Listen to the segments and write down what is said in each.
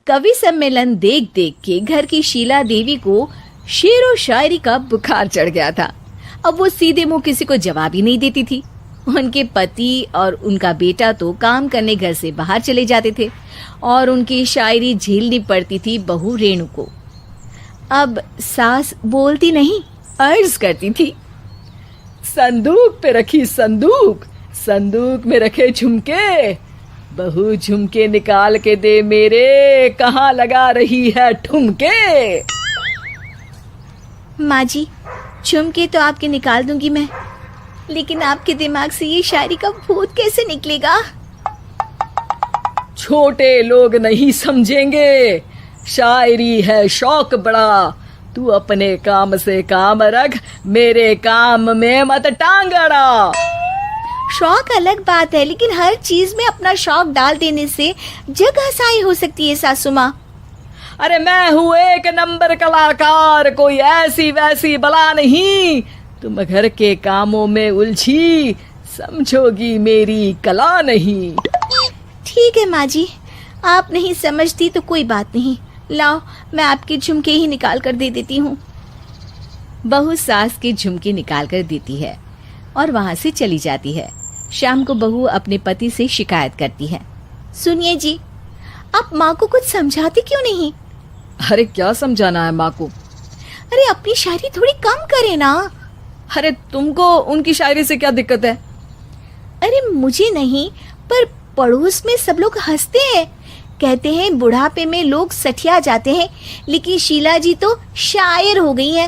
कवि सम्मेलन देख देख के घर की शीला देवी को शेर व शायरी का बुखार चढ़ गया था। अब वो सीधे मुंह किसी को जवाब ही नहीं देती थी। उनके पति और उनका बेटा तो काम करने घर से बाहर चले जाते थे और उनकी शायरी झेलनी पड़ती थी बहू रेणु को। अब सास बोलती नहीं, अर्ज करती थी, संदूक पे रखी संदूक, संदूक में रखे झुमके, बहू झुमके निकाल के दे मेरे, कहाँ लगा रही है ठुमके। माँ जी, झुमके तो आपके निकाल दूंगी मैं, लेकिन आपके दिमाग से ये शायरी का भूत कैसे निकलेगा? छोटे लोग नहीं समझेंगे, शायरी है शौक बड़ा, तू अपने काम से काम रख, मेरे काम में मत टांग अड़ा। शौक अलग बात है, लेकिन हर चीज में अपना शौक डाल देने से जग हंसाई हो सकती है सासू माँ। अरे मैं हूँ एक नंबर कलाकार, कोई ऐसी वैसी बला नहीं, तुम घर के कामों में उलझी, समझोगी मेरी कला नहीं। ठीक है माँ जी, आप नहीं समझती तो कोई बात नहीं, लाओ मैं आपके झुमके ही निकाल कर दे देती हूँ। बहू सास के झुमके निकाल कर देती है और वहाँ से चली जाती है। शाम को बहू अपने पति से शिकायत करती है, सुनिए जी, आप माँ को कुछ समझाते क्यों नहीं? अरे क्या समझाना है माँ को? अरे अपनी शायरी थोड़ी कम करे ना। अरे तुमको उनकी शायरी से क्या दिक्कत है? अरे मुझे नहीं, पर पड़ोस में सब लोग हंसते हैं, कहते हैं बुढ़ापे में लोग सठिया जाते हैं, लेकिन शीला जी तो शायर हो गई हैं।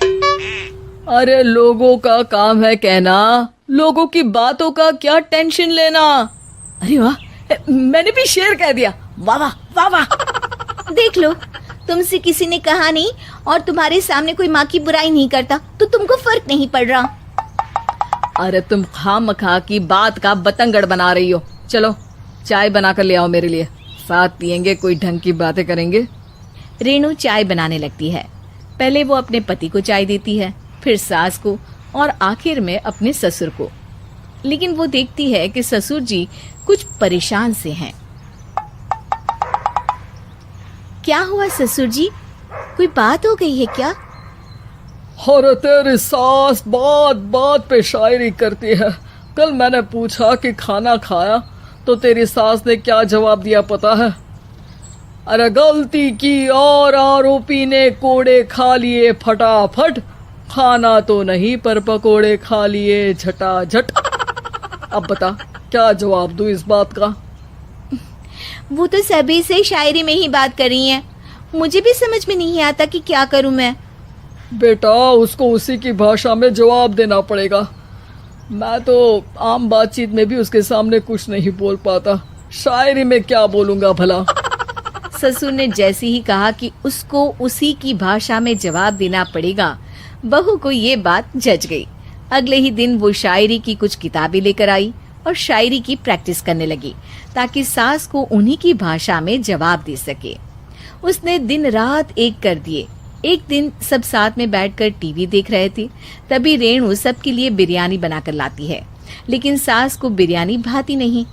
अरे लोगों का काम है कहना, लोगों की बातों का क्या टेंशन लेना। अरे वाह, मैंने भी शेर कह दिया, वाह वाह वाह वाह। देख लो, तुमसे किसी ने कहा नहीं और तुम्हारे सामने कोई माँ की बुराई नहीं करता तो तुमको फर्क नहीं पड़ रहा। अरे तुम खामखा की बात का बतंगड़ बना रही हो। चलो चाय बना कर ले आओ मेरे लिए, साथ पियेंगे, कोई ढंग की बातें करेंगे। रेणु चाय बनाने लगती है। पहले वो अपने पति को चाय देती है, फिर सास को और आखिर में अपने ससुर को। लेकिन वो देखती है कि ससुर जी कुछ परेशान से हैं। क्या हुआ ससुर जी, कोई बात हो गई है क्या? अरे तेरी सास बात बात पे शायरी करती है। कल मैंने पूछा कि खाना खाया तो तेरी सास ने क्या जवाब दिया पता है? अरे गलती की और आरोपी ने कोड़े खा लिए फटाफट, खाना तो नहीं पर पकोड़े खा लिए झटाझट। अब बता क्या जवाब दूं इस बात का? वो तो सभी से शायरी में ही बात कर रही हैं, मुझे भी समझ में नहीं आता कि क्या करूं मैं। बेटा उसको उसी की भाषा में जवाब देना पड़ेगा। मैं तो आम बातचीत में भी उसके सामने कुछ नहीं बोल पाता, शायरी में क्या बोलूंगा भला। ससुर ने जैसे ही कहा कि उसको उसी की भाषा में जवाब देना पड़ेगा, बहू को ये बात जच गई। अगले ही दिन वो शायरी की कुछ किताबें लेकर आई और शायरी की प्रैक्टिस करने लगी ताकि सास को उन्हीं की भाषा में जवाब दे सके। उसने दिन रात एक कर दिए। एक दिन सब साथ में बैठकर टीवी देख रहे थे, तभी रेणु सबके लिए बिरयानी बनाकर लाती है, लेकिन सास को बिरयानी भाती नहीं।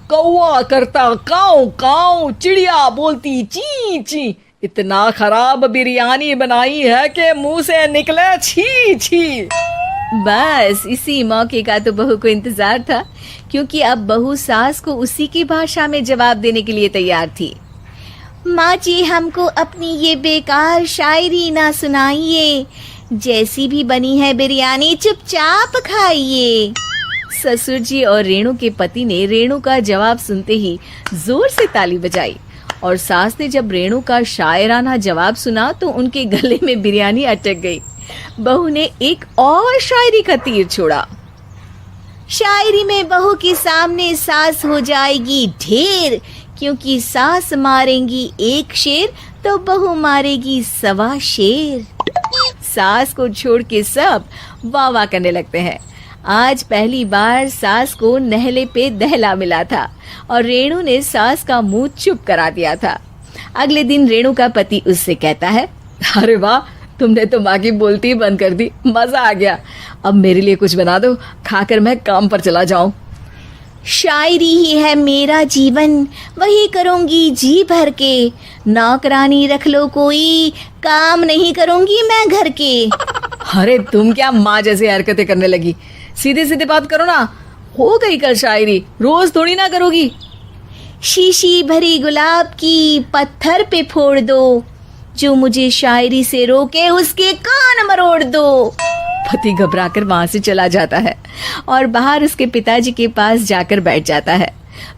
कौवा करता काऊ काऊ, चिड़िया बोलती ची ची, इतना खराब बिरयानी बनाई है कि मुंह से निकले छी छी। बस इसी मौके का तो बहू को इंतजार था, क्योंकि अब बहू सास को उसी की भाषा में जवाब देने के लिए तैयार थी। माँ जी, हमको अपनी ये बेकार शायरी ना सुनाइए, जैसी भी बनी है बिरयानी चुपचाप खाइए। ससुर जी और रेणु के पति ने रेणु का जवाब सुनते ही जोर से ताली बजाई और सास ने जब रेणु का शायराना जवाब सुना तो उनके गले में बिरयानी अटक गई। बहू ने एक और शायरी का तीर छोड़ा। शायरी में बहू के सामने सास हो जाएगी ढेर, क्योंकि सास मारेंगी एक शेर तो बहू मारेगी 1.25 शेर। सास को छोड़ के सब वाह वाह करने लगते हैं। आज पहली बार सास को नहले पे दहला मिला था और रेणु ने सास का मुंह चुप करा दिया था। अगले दिन रेणु का पति उससे कहता है, अरे वाह, तुमने तो माँ की बोलती बंद कर दी, मजा आ गया। अब मेरे लिए कुछ बना दो, खाकर मैं काम पर चला जाऊं। शायरी ही है मेरा जीवन, वही करूँगी जी भर के। नौकरानी रख लो कोई, काम नहीं करूँगी मैं घर के। अरे तुम क्या माँ जैसी हरकतें करने लगी, सीधे सीधे बात करो ना। हो गई कल शायरी, रोज थोड़ी ना करोगी। शीशी भरी गुलाब की पत्थर पे फोड़ दो, जो मुझे शायरी से रोके उसके कान मरोड़ दो। पति घबराकर वहां से चला जाता है और बाहर उसके पिताजी के पास जाकर बैठ जाता है।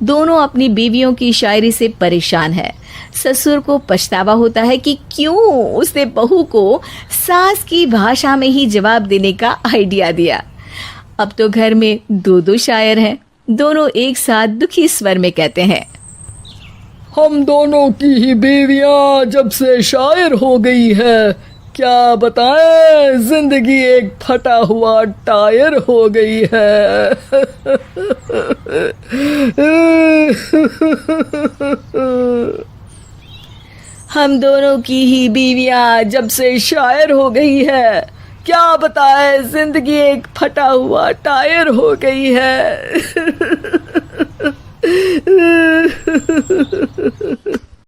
दोनों अपनी बीवियों की शायरी से परेशान है। ससुर को पछतावा होता है कि क्यों उसने बहू को सास की भाषा में ही जवाब देने का आइडिया दिया। अब तो घर में दो दो शायर हैं। दोनों एक साथ दुखी स्वर में कहते हैं, हम दोनों की ही बीवियां जब से शायर हो गई है, क्या बताएं, जिंदगी एक फटा हुआ टायर हो गई है। हम दोनों की ही बीवियां जब से शायर हो गई है, क्या बताए जिंदगी एक फटा हुआ टायर हो गई है।